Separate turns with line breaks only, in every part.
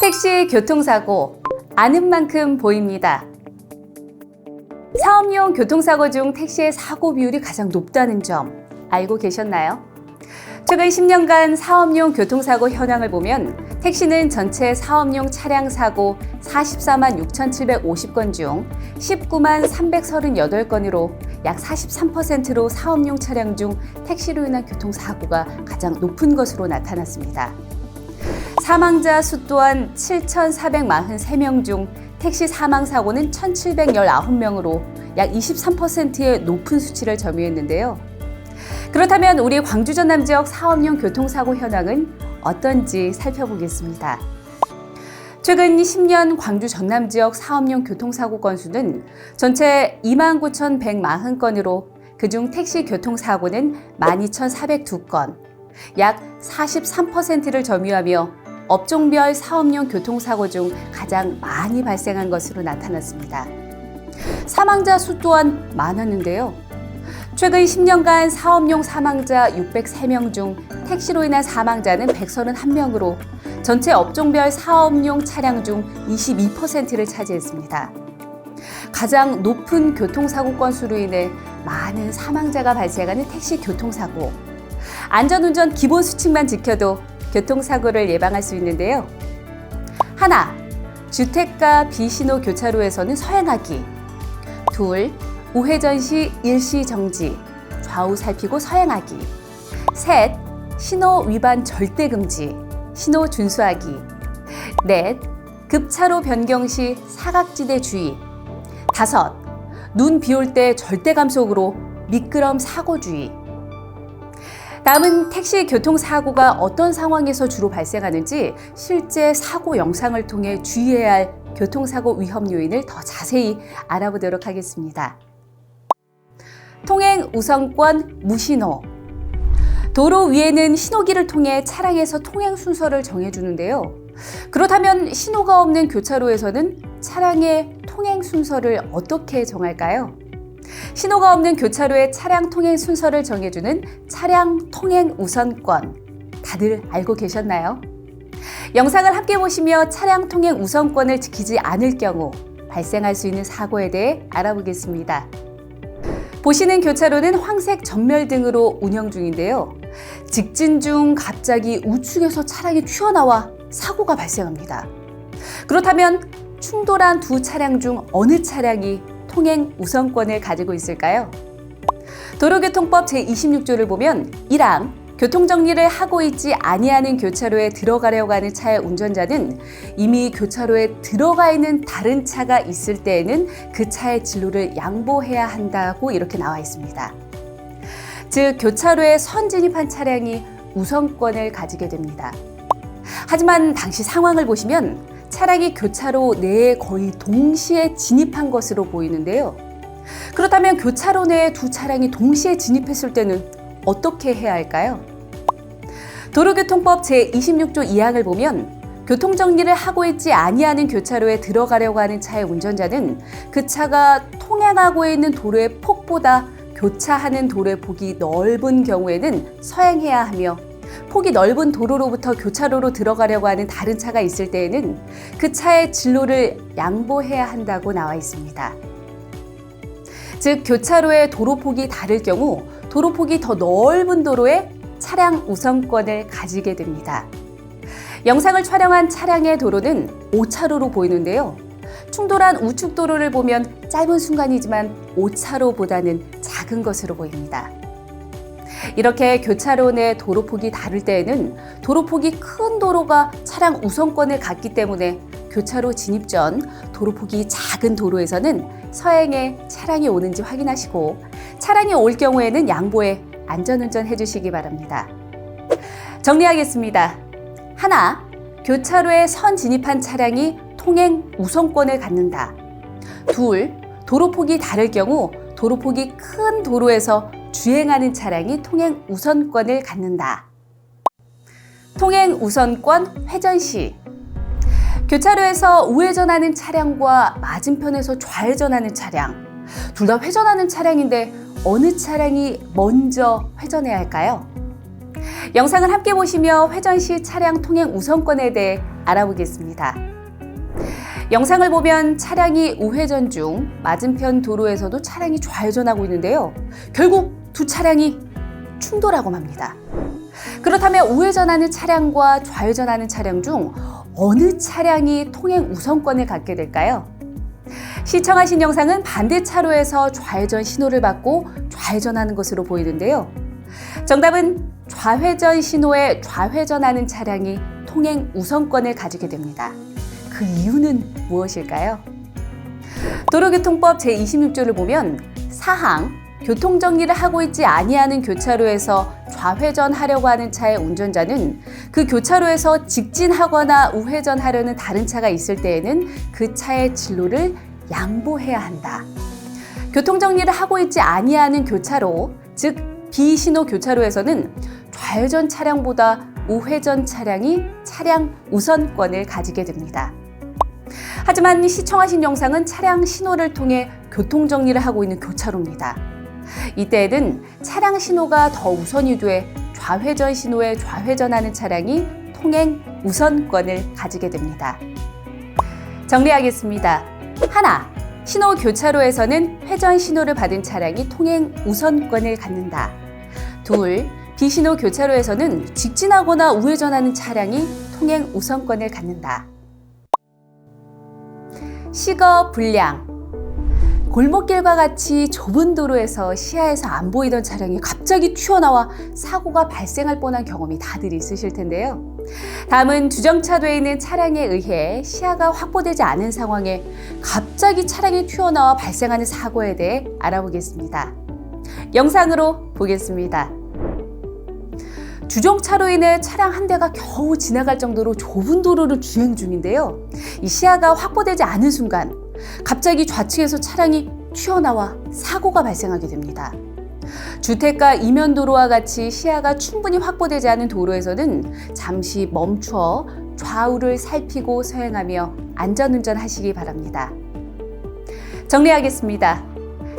택시 교통사고 아는 만큼 보입니다. 사업용 교통사고 중 택시의 사고 비율이 가장 높다는 점 알고 계셨나요? 최근 10년간 사업용 교통사고 현황을 보면 택시는 전체 사업용 차량 사고 44만 6,750건 중 19만 338건으로 약 43%로 사업용 차량 중 택시로 인한 교통사고가 가장 높은 것으로 나타났습니다. 사망자 수 또한 7,443명 중 택시 사망사고는 1,719명으로 약 23%의 높은 수치를 점유했는데요. 그렇다면 우리 광주 전남 지역 사업용 교통사고 현황은 어떤지 살펴보겠습니다. 최근 10년 광주 전남 지역 사업용 교통사고 건수는 전체 29,140건으로 그중 택시 교통사고는 12,402건, 약 43%를 점유하며 업종별 사업용 교통사고 중 가장 많이 발생한 것으로 나타났습니다. 사망자 수 또한 많았는데요. 최근 10년간 사업용 사망자 603명 중 택시로 인한 사망자는 131명으로 전체 업종별 사업용 차량 중 22%를 차지했습니다. 가장 높은 교통사고 건수로 인해 많은 사망자가 발생하는 택시 교통사고. 안전운전 기본 수칙만 지켜도 교통사고를 예방할 수 있는데요. 하나, 주택가 비신호 교차로에서는 서행하기. 둘, 우회전 시 일시 정지, 좌우 살피고 서행하기. 셋, 신호 위반 절대 금지, 신호 준수하기. 넷, 급차로 변경 시 사각지대 주의. 다섯, 눈 비 올 때 절대 감속으로 미끄럼 사고 주의. 다음은 택시 교통사고가 어떤 상황에서 주로 발생하는지 실제 사고 영상을 통해 주의해야 할 교통사고 위험 요인을 더 자세히 알아보도록 하겠습니다. 통행 우선권 무신호. 도로 위에는 신호기를 통해 차량에서 통행 순서를 정해주는데요. 그렇다면 신호가 없는 교차로에서는 차량의 통행 순서를 어떻게 정할까요? 신호가 없는 교차로의 차량 통행 순서를 정해주는 차량 통행 우선권, 다들 알고 계셨나요? 영상을 함께 보시며 차량 통행 우선권을 지키지 않을 경우 발생할 수 있는 사고에 대해 알아보겠습니다. 보시는 교차로는 황색 전멸등으로 운영 중인데요. 직진 중 갑자기 우측에서 차량이 튀어나와 사고가 발생합니다. 그렇다면 충돌한 두 차량 중 어느 차량이 통행 우선권을 가지고 있을까요? 도로교통법 제26조를 보면 1항 교통정리를 하고 있지 아니하는 교차로에 들어가려고 하는 차의 운전자는 이미 교차로에 들어가 있는 다른 차가 있을 때에는 그 차의 진로를 양보해야 한다고 이렇게 나와 있습니다. 즉 교차로에 선 진입한 차량이 우선권을 가지게 됩니다. 하지만 당시 상황을 보시면 차량이 교차로 내에 거의 동시에 진입한 것으로 보이는데요. 그렇다면 교차로 내에 두 차량이 동시에 진입했을 때는 어떻게 해야 할까요? 도로교통법 제26조 2항을 보면 교통정리를 하고 있지 아니하는 교차로에 들어가려고 하는 차의 운전자는 그 차가 통행하고 있는 도로의 폭보다 교차하는 도로의 폭이 넓은 경우에는 서행해야 하며 폭이 넓은 도로로부터 교차로로 들어가려고 하는 다른 차가 있을 때에는 그 차의 진로를 양보해야 한다고 나와 있습니다. 즉 교차로의 도로폭이 다를 경우 도로폭이 더 넓은 도로에 차량 우선권을 가지게 됩니다. 영상을 촬영한 차량의 도로는 5차로로 보이는데요. 충돌한 우측 도로를 보면 짧은 순간이지만 5차로보다는 작은 것으로 보입니다. 이렇게 교차로 내 도로폭이 다를 때에는 도로폭이 큰 도로가 차량 우선권을 갖기 때문에 교차로 진입 전 도로폭이 작은 도로에서는 서행에 차량이 오는지 확인하시고 차량이 올 경우에는 양보해 안전운전 해주시기 바랍니다. 정리하겠습니다. 하나, 교차로에 선 진입한 차량이 통행 우선권을 갖는다. 둘, 도로폭이 다를 경우 도로폭이 큰 도로에서 주행하는 차량이 통행 우선권을 갖는다. 통행 우선권 회전 시 교차로에서 우회전하는 차량과 맞은편에서 좌회전하는 차량, 둘 다 회전하는 차량인데 어느 차량이 먼저 회전해야 할까요? 영상을 함께 보시며 회전 시 차량 통행 우선권에 대해 알아보겠습니다. 영상을 보면 차량이 우회전 중 맞은편 도로에서도 차량이 좌회전하고 있는데요. 결국 두 차량이 충돌하고 맙니다. 그렇다면 우회전하는 차량과 좌회전하는 차량 중 어느 차량이 통행 우선권을 갖게 될까요? 시청하신 영상은 반대 차로에서 좌회전 신호를 받고 좌회전하는 것으로 보이는데요. 정답은 좌회전 신호에 좌회전하는 차량이 통행 우선권을 가지게 됩니다. 그 이유는 무엇일까요? 도로교통법 제26조를 보면 사항, 교통정리를 하고 있지 아니하는 교차로에서 좌회전하려고 하는 차의 운전자는 그 교차로에서 직진하거나 우회전하려는 다른 차가 있을 때에는 그 차의 진로를 양보해야 한다. 교통정리를 하고 있지 아니하는 교차로, 즉 비신호 교차로에서는 좌회전 차량보다 우회전 차량이 차량 우선권을 가지게 됩니다. 하지만 시청하신 영상은 차량 신호를 통해 교통정리를 하고 있는 교차로입니다. 이때에는 차량 신호가 더 우선이 돼 좌회전 신호에 좌회전하는 차량이 통행 우선권을 가지게 됩니다. 정리하겠습니다. 하나, 신호 교차로에서는 회전 신호를 받은 차량이 통행 우선권을 갖는다. 둘, 비신호 교차로에서는 직진하거나 우회전하는 차량이 통행 우선권을 갖는다. 시거 불량. 골목길과 같이 좁은 도로에서 시야에서 안 보이던 차량이 갑자기 튀어나와 사고가 발생할 뻔한 경험이 다들 있으실 텐데요. 다음은 주정차되어 있는 차량에 의해 시야가 확보되지 않은 상황에 갑자기 차량이 튀어나와 발생하는 사고에 대해 알아보겠습니다. 영상으로 보겠습니다. 주정차로 인해 차량 한 대가 겨우 지나갈 정도로 좁은 도로를 주행 중인데요. 이 시야가 확보되지 않은 순간 갑자기 좌측에서 차량이 튀어나와 사고가 발생하게 됩니다. 주택가 이면 도로와 같이 시야가 충분히 확보되지 않은 도로에서는 잠시 멈춰 좌우를 살피고 서행하며 안전운전하시기 바랍니다. 정리하겠습니다.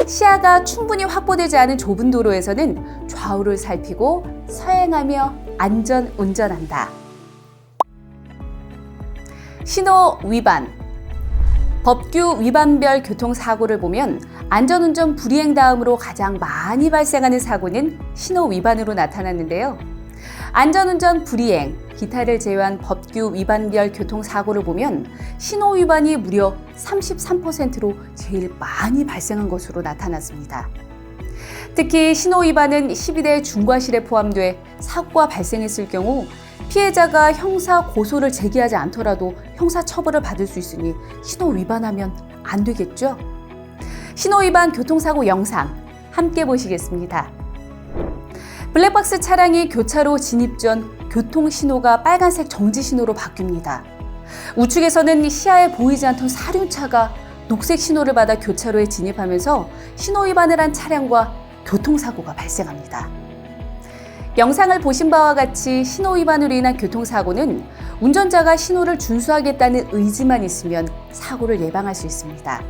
시야가 충분히 확보되지 않은 좁은 도로에서는 좌우를 살피고 서행하며 안전운전한다. 신호 위반. 법규 위반별 교통사고를 보면 안전운전 불이행 다음으로 가장 많이 발생하는 사고는 신호 위반으로 나타났는데요. 안전운전 불이행, 기타를 제외한 법규 위반별 교통사고를 보면 신호 위반이 무려 33%로 제일 많이 발생한 것으로 나타났습니다. 특히 신호 위반은 12대 중과실에 포함돼 사고가 발생했을 경우 피해자가 형사 고소를 제기하지 않더라도 형사처벌을 받을 수 있으니 신호 위반하면 안 되겠죠? 신호 위반 교통사고 영상 함께 보시겠습니다. 블랙박스 차량이 교차로 진입 전 교통신호가 빨간색 정지신호로 바뀝니다. 우측에서는 시야에 보이지 않던 사륜차가 녹색 신호를 받아 교차로에 진입하면서 신호 위반을 한 차량과 교통사고가 발생합니다. 영상을 보신 바와 같이 신호 위반으로 인한 교통사고는 운전자가 신호를 준수하겠다는 의지만 있으면 사고를 예방할 수 있습니다.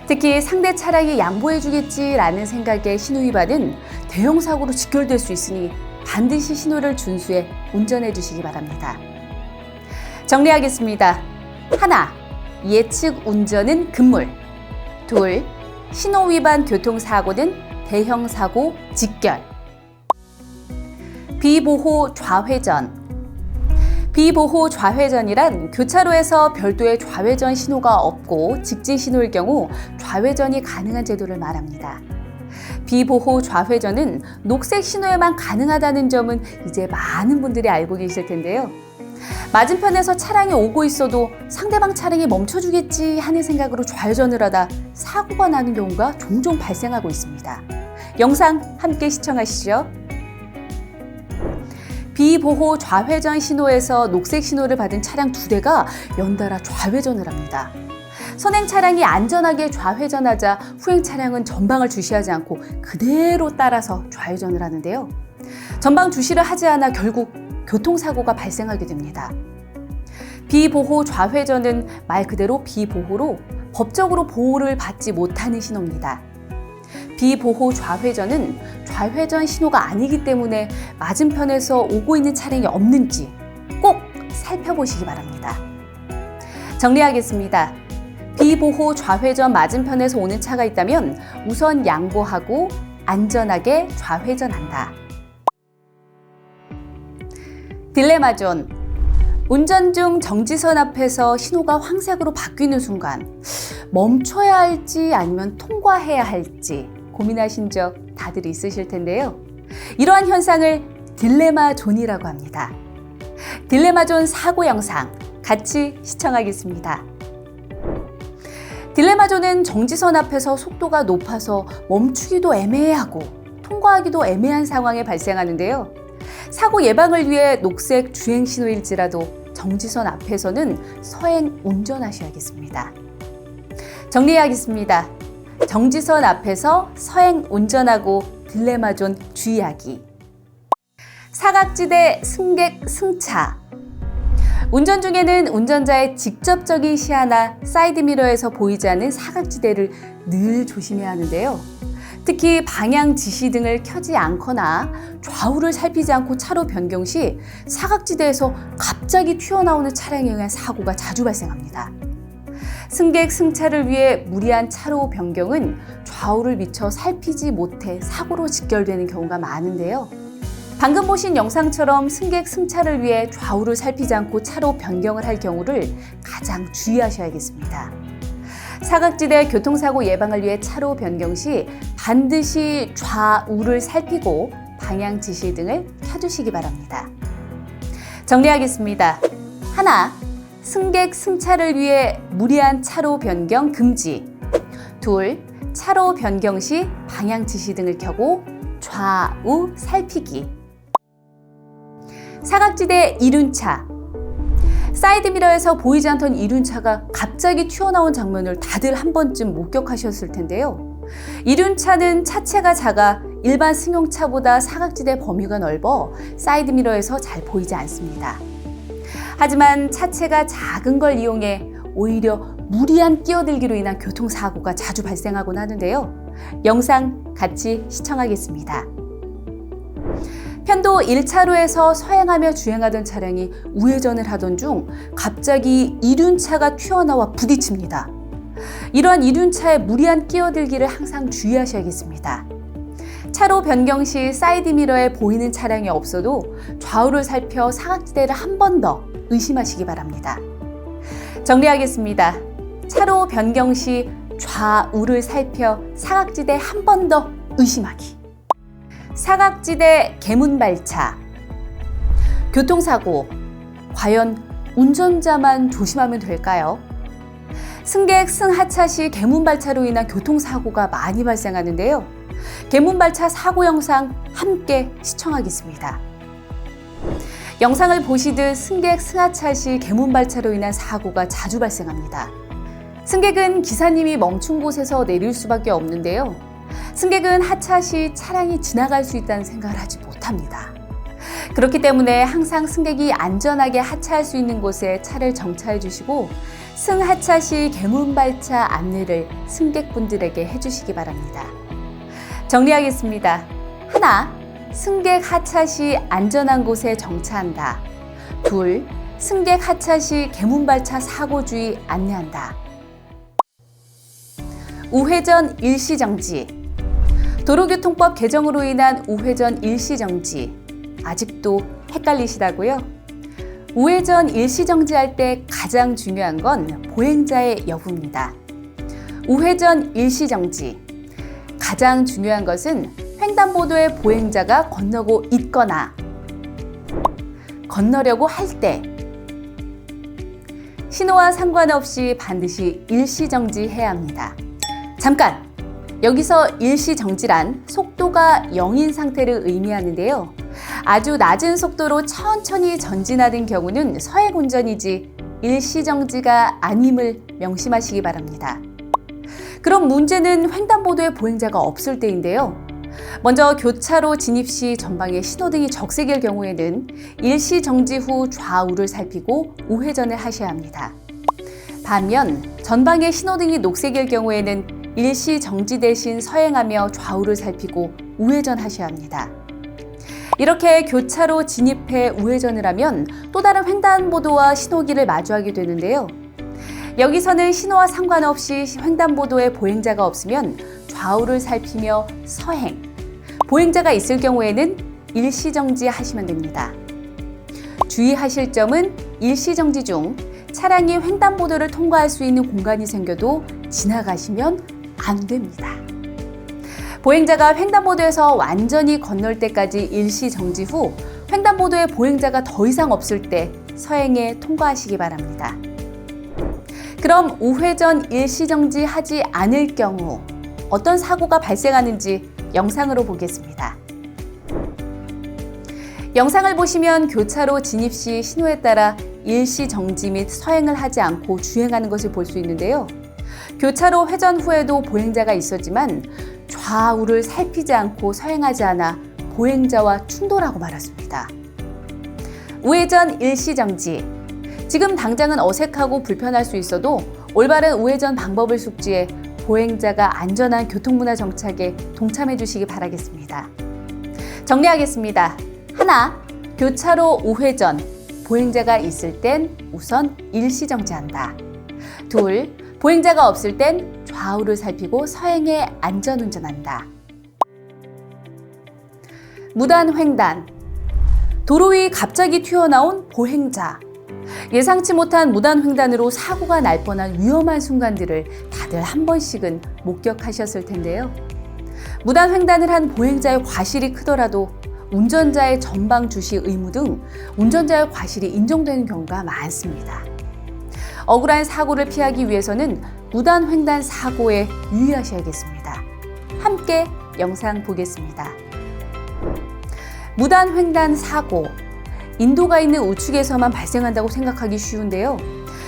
특히 상대 차량이 양보해주겠지라는 생각의 신호 위반은 대형 사고로 직결될 수 있으니 반드시 신호를 준수해 운전해 주시기 바랍니다. 정리하겠습니다. 하나, 예측 운전은 금물. 둘, 신호 위반 교통사고는 대형 사고 직결. 비보호 좌회전. 비보호 좌회전이란 교차로에서 별도의 좌회전 신호가 없고 직진 신호일 경우 좌회전이 가능한 제도를 말합니다. 비보호 좌회전은 녹색 신호에만 가능하다는 점은 이제 많은 분들이 알고 계실 텐데요. 맞은편에서 차량이 오고 있어도 상대방 차량이 멈춰주겠지 하는 생각으로 좌회전을 하다 사고가 나는 경우가 종종 발생하고 있습니다. 영상 함께 시청하시죠. 비보호 좌회전 신호에서 녹색 신호를 받은 차량 2대가 연달아 좌회전을 합니다. 선행 차량이 안전하게 좌회전하자 후행 차량은 전방을 주시하지 않고 그대로 따라서 좌회전을 하는데요. 전방 주시를 하지 않아 결국 교통사고가 발생하게 됩니다. 비보호 좌회전은 말 그대로 비보호로 법적으로 보호를 받지 못하는 신호입니다. 비보호 좌회전은 좌회전 신호가 아니기 때문에 맞은편에서 오고 있는 차량이 없는지 꼭 살펴보시기 바랍니다. 정리하겠습니다. 비보호 좌회전 맞은편에서 오는 차가 있다면 우선 양보하고 안전하게 좌회전한다. 딜레마존. 운전 중 정지선 앞에서 신호가 황색으로 바뀌는 순간 멈춰야 할지 아니면 통과해야 할지 고민하신 적 다들 있으실 텐데요. 이러한 현상을 딜레마존이라고 합니다. 딜레마존 사고 영상 같이 시청하겠습니다. 딜레마존은 정지선 앞에서 속도가 높아서 멈추기도 애매하고 통과하기도 애매한 상황이 발생하는데요. 사고 예방을 위해 녹색 주행 신호일지라도 정지선 앞에서는 서행 운전하셔야겠습니다. 정리하겠습니다. 정지선 앞에서 서행 운전하고 딜레마존 주의하기. 사각지대 승객 승차. 운전 중에는 운전자의 직접적인 시야나 사이드미러에서 보이지 않는 사각지대를 늘 조심해야 하는데요. 특히 방향 지시 등을 켜지 않거나 좌우를 살피지 않고 차로 변경 시 사각지대에서 갑자기 튀어나오는 차량에 의한 사고가 자주 발생합니다. 승객 승차를 위해 무리한 차로 변경은 좌우를 미처 살피지 못해 사고로 직결되는 경우가 많은데요. 방금 보신 영상처럼 승객 승차를 위해 좌우를 살피지 않고 차로 변경을 할 경우를 가장 주의하셔야겠습니다. 사각지대 교통사고 예방을 위해 차로 변경 시 반드시 좌우를 살피고 방향 지시 등을 켜주시기 바랍니다. 정리하겠습니다. 하나, 승객 승차를 위해 무리한 차로 변경 금지. 둘, 차로 변경 시 방향 지시 등을 켜고 좌우 살피기. 사각지대 이륜차. 사이드미러에서 보이지 않던 이륜차가 갑자기 튀어나온 장면을 다들 한 번쯤 목격하셨을 텐데요. 이륜차는 차체가 작아 일반 승용차보다 사각지대 범위가 넓어 사이드미러에서 잘 보이지 않습니다. 하지만 차체가 작은 걸 이용해 오히려 무리한 끼어들기로 인한 교통사고가 자주 발생하곤 하는데요. 영상 같이 시청하겠습니다. 편도 1차로에서 서행하며 주행하던 차량이 우회전을 하던 중 갑자기 이륜차가 튀어나와 부딪힙니다. 이러한 이륜차의 무리한 끼어들기를 항상 주의하셔야겠습니다. 차로 변경 시 사이드미러에 보이는 차량이 없어도 좌우를 살펴 사각지대를 한 번 더 의심하시기 바랍니다. 정리하겠습니다. 차로 변경 시 좌우를 살펴 사각지대 한 번 더 의심하기. 사각지대 개문발차. 교통사고, 과연 운전자만 조심하면 될까요? 승객 승하차 시 개문발차로 인한 교통사고가 많이 발생하는데요. 개문발차 사고 영상 함께 시청하겠습니다. 영상을 보시듯 승객 승하차 시 개문발차로 인한 사고가 자주 발생합니다. 승객은 기사님이 멈춘 곳에서 내릴 수밖에 없는데요. 승객은 하차 시 차량이 지나갈 수 있다는 생각을 하지 못합니다. 그렇기 때문에 항상 승객이 안전하게 하차할 수 있는 곳에 차를 정차해 주시고 승하차 시 개문발차 안내를 승객분들에게 해주시기 바랍니다. 정리하겠습니다. 하나, 승객 하차 시 안전한 곳에 정차한다. 둘, 승객 하차 시 개문발차 사고 주의 안내한다. 우회전 일시정지. 도로교통법 개정으로 인한 우회전 일시정지. 아직도 헷갈리시다고요? 우회전 일시정지할 때 가장 중요한 건 보행자의 여부입니다. 우회전 일시정지. 가장 중요한 것은 횡단보도에 보행자가 건너고 있거나 건너려고 할 때 신호와 상관없이 반드시 일시정지해야 합니다. 잠깐! 여기서 일시정지란 속도가 0인 상태를 의미하는데요. 아주 낮은 속도로 천천히 전진하는 경우는 서행운전이지 일시정지가 아님을 명심하시기 바랍니다. 그럼 문제는 횡단보도에 보행자가 없을 때인데요. 먼저 교차로 진입 시 전방에 신호등이 적색일 경우에는 일시정지 후 좌우를 살피고 우회전을 하셔야 합니다. 반면 전방에 신호등이 녹색일 경우에는 일시정지 대신 서행하며 좌우를 살피고 우회전하셔야 합니다. 이렇게 교차로 진입해 우회전을 하면 또 다른 횡단보도와 신호기를 마주하게 되는데요. 여기서는 신호와 상관없이 횡단보도에 보행자가 없으면 좌우를 살피며 서행, 보행자가 있을 경우에는 일시정지 하시면 됩니다. 주의하실 점은 일시정지 중 차량이 횡단보도를 통과할 수 있는 공간이 생겨도 지나가시면 안 됩니다. 보행자가 횡단보도에서 완전히 건널 때까지 일시정지 후 횡단보도에 보행자가 더 이상 없을 때 서행에 통과하시기 바랍니다. 그럼 우회전 일시정지 하지 않을 경우 어떤 사고가 발생하는지 영상으로 보겠습니다. 영상을 보시면 교차로 진입 시 신호에 따라 일시정지 및 서행을 하지 않고 주행하는 것을 볼 수 있는데요. 교차로 회전 후에도 보행자가 있었지만 좌우를 살피지 않고 서행하지 않아 보행자와 충돌하고 말았습니다. 우회전 일시정지. 지금 당장은 어색하고 불편할 수 있어도 올바른 우회전 방법을 숙지해 보행자가 안전한 교통문화 정착에 동참해 주시기 바라겠습니다. 정리하겠습니다. 하나, 교차로 우회전. 보행자가 있을 땐 우선 일시정지한다. 둘, 보행자가 없을 땐 좌우를 살피고 서행해 안전운전한다. 무단횡단. 도로 위 갑자기 튀어나온 보행자. 예상치 못한 무단횡단으로 사고가 날 뻔한 위험한 순간들을 다들 한 번씩은 목격하셨을 텐데요. 무단횡단을 한 보행자의 과실이 크더라도 운전자의 전방 주시 의무 등 운전자의 과실이 인정되는 경우가 많습니다. 억울한 사고를 피하기 위해서는 무단횡단 사고에 유의하셔야겠습니다. 함께 영상 보겠습니다. 무단횡단 사고. 인도가 있는 우측에서만 발생한다고 생각하기 쉬운데요.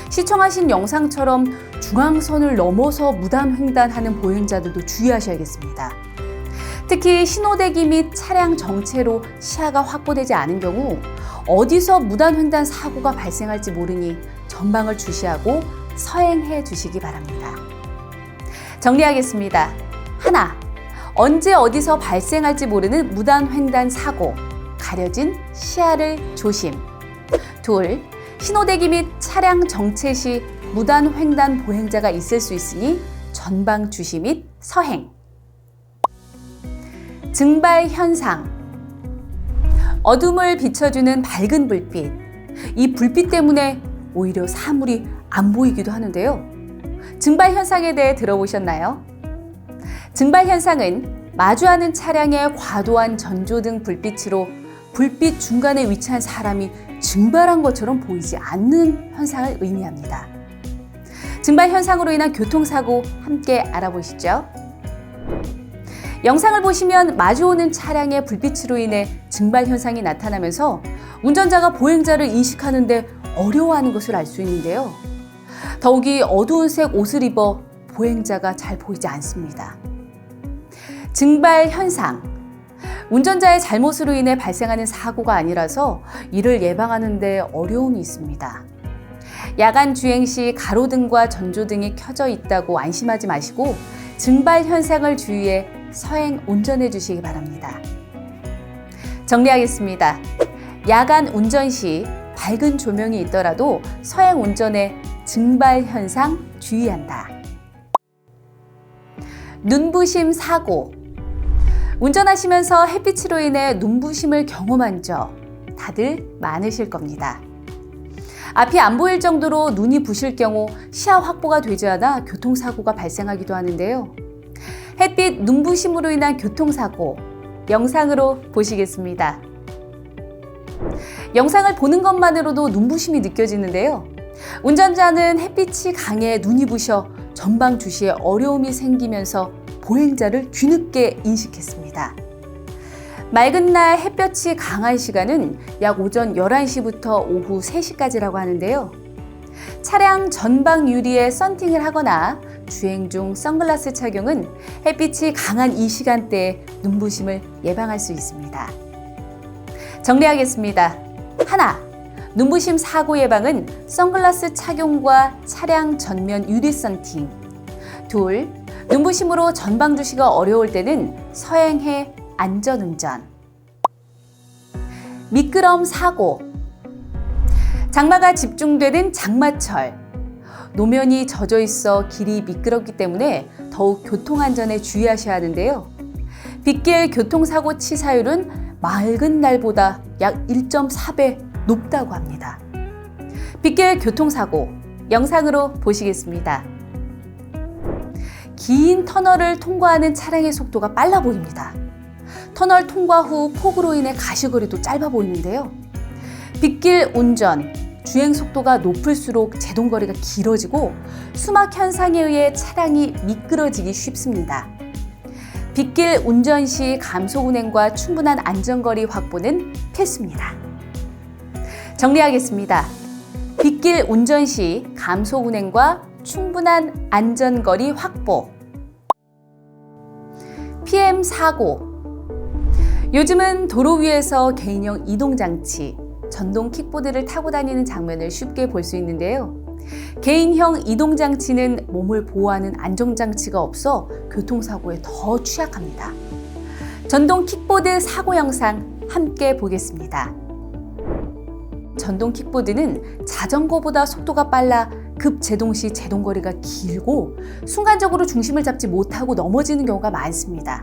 시청하신 영상처럼 중앙선을 넘어서 무단횡단하는 보행자들도 주의하셔야겠습니다. 특히 신호대기 및 차량 정체로 시야가 확보되지 않은 경우 어디서 무단횡단 사고가 발생할지 모르니 전방을 주시하고 서행해 주시기 바랍니다. 정리하겠습니다. 하나, 언제 어디서 발생할지 모르는 무단횡단 사고, 가려진 시야를 조심. 둘, 신호대기 및 차량 정체 시 무단횡단 보행자가 있을 수 있으니 전방 주시 및 서행. 증발 현상. 어둠을 비춰주는 밝은 불빛. 이 불빛 때문에 오히려 사물이 안 보이기도 하는데요. 증발 현상에 대해 들어보셨나요? 증발 현상은 마주하는 차량의 과도한 전조등 불빛으로 불빛 중간에 위치한 사람이 증발한 것처럼 보이지 않는 현상을 의미합니다. 증발 현상으로 인한 교통사고 함께 알아보시죠. 영상을 보시면 마주오는 차량의 불빛으로 인해 증발 현상이 나타나면서 운전자가 보행자를 인식하는데 어려워하는 것을 알 수 있는데요. 더욱이 어두운 색 옷을 입어 보행자가 잘 보이지 않습니다. 증발 현상. 운전자의 잘못으로 인해 발생하는 사고가 아니라서 이를 예방하는 데 어려움이 있습니다. 야간 주행 시 가로등과 전조등이 켜져 있다고 안심하지 마시고 증발 현상을 주의해 서행 운전해 주시기 바랍니다. 정리하겠습니다. 야간 운전 시 밝은 조명이 있더라도 서행 운전에 증발 현상 주의한다. 눈부심 사고. 운전하시면서 햇빛으로 인해 눈부심을 경험한 적 다들 많으실 겁니다. 앞이 안 보일 정도로 눈이 부실 경우 시야 확보가 되지 않아 교통사고가 발생하기도 하는데요. 햇빛 눈부심으로 인한 교통사고, 영상으로 보시겠습니다. 영상을 보는 것만으로도 눈부심이 느껴지는데요. 운전자는 햇빛이 강해 눈이 부셔 전방 주시에 어려움이 생기면서 보행자를 뒤늦게 인식했습니다. 맑은 날 햇볕이 강한 시간은 약 오전 11시부터 오후 3시까지라고 하는데요. 차량 전방 유리에 썬팅을 하거나 주행 중 선글라스 착용은 햇빛이 강한 이 시간대에 눈부심을 예방할 수 있습니다. 정리하겠습니다. 하나, 눈부심 사고 예방은 선글라스 착용과 차량 전면 유리 썬팅. 둘, 눈부심으로 전방 주시가 어려울 때는 서행해 안전운전. 미끄럼 사고. 장마가 집중되는 장마철. 노면이 젖어 있어 길이 미끄럽기 때문에 더욱 교통안전에 주의하셔야 하는데요. 빗길 교통사고 치사율은 맑은 날보다 약 1.4배 높다고 합니다. 빗길 교통사고 영상으로 보시겠습니다. 긴 터널을 통과하는 차량의 속도가 빨라 보입니다. 터널 통과 후 폭우로 인해 가시거리도 짧아 보이는데요. 빗길 운전, 주행 속도가 높을수록 제동거리가 길어지고 수막 현상에 의해 차량이 미끄러지기 쉽습니다. 빗길 운전 시 감속 운행과 충분한 안전거리 확보는 필수입니다. 정리하겠습니다. 빗길 운전 시 감속 운행과 충분한 안전거리 확보. PM 사고. 요즘은 도로 위에서 개인형 이동장치, 전동 킥보드를 타고 다니는 장면을 쉽게 볼 수 있는데요. 개인형 이동장치는 몸을 보호하는 안전장치가 없어 교통사고에 더 취약합니다. 전동 킥보드 사고 영상 함께 보겠습니다. 전동 킥보드는 자전거보다 속도가 빨라 급제동 시 제동거리가 길고 순간적으로 중심을 잡지 못하고 넘어지는 경우가 많습니다.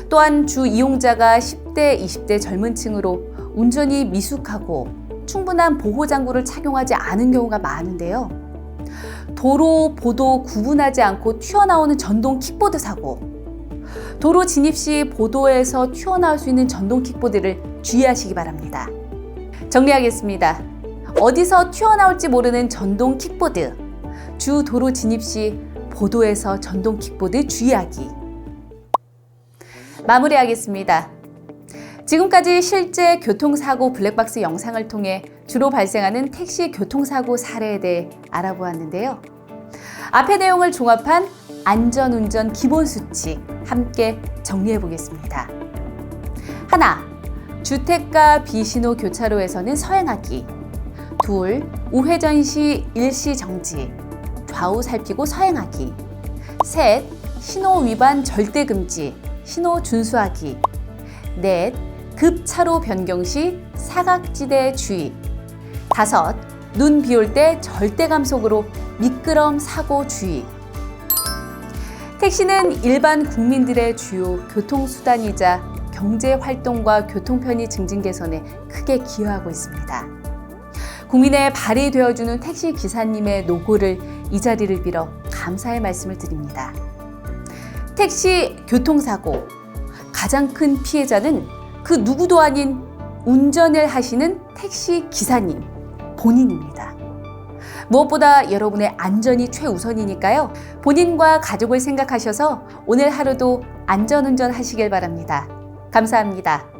또한 주 이용자가 10대, 20대 젊은 층으로 운전이 미숙하고 충분한 보호장구를 착용하지 않은 경우가 많은데요. 도로, 보도 구분하지 않고 튀어나오는 전동 킥보드 사고. 도로 진입 시 보도에서 튀어나올 수 있는 전동 킥보드를 주의하시기 바랍니다. 정리하겠습니다. 어디서 튀어나올지 모르는 전동 킥보드. 주 도로 진입 시 보도에서 전동 킥보드 주의하기. 마무리하겠습니다. 지금까지 실제 교통사고 블랙박스 영상을 통해 주로 발생하는 택시 교통사고 사례에 대해 알아보았는데요. 앞의 내용을 종합한 안전운전 기본수칙 함께 정리해 보겠습니다. 하나, 주택가 비신호 교차로에서는 서행하기. 둘, 우회전 시 일시 정지, 좌우 살피고 서행하기. 셋, 신호 위반 절대 금지, 신호 준수하기. 넷, 급차로 변경 시 사각지대 주의. 다섯, 눈 비 올 때 절대 감속으로 미끄럼 사고 주의. 택시는 일반 국민들의 주요 교통수단이자 경제활동과 교통편의 증진 개선에 크게 기여하고 있습니다. 국민의 발이 되어주는 택시 기사님의 노고를 이 자리를 빌어 감사의 말씀을 드립니다. 택시 교통사고 가장 큰 피해자는 그 누구도 아닌 운전을 하시는 택시 기사님 본인입니다. 무엇보다 여러분의 안전이 최우선이니까요. 본인과 가족을 생각하셔서 오늘 하루도 안전운전 하시길 바랍니다. 감사합니다.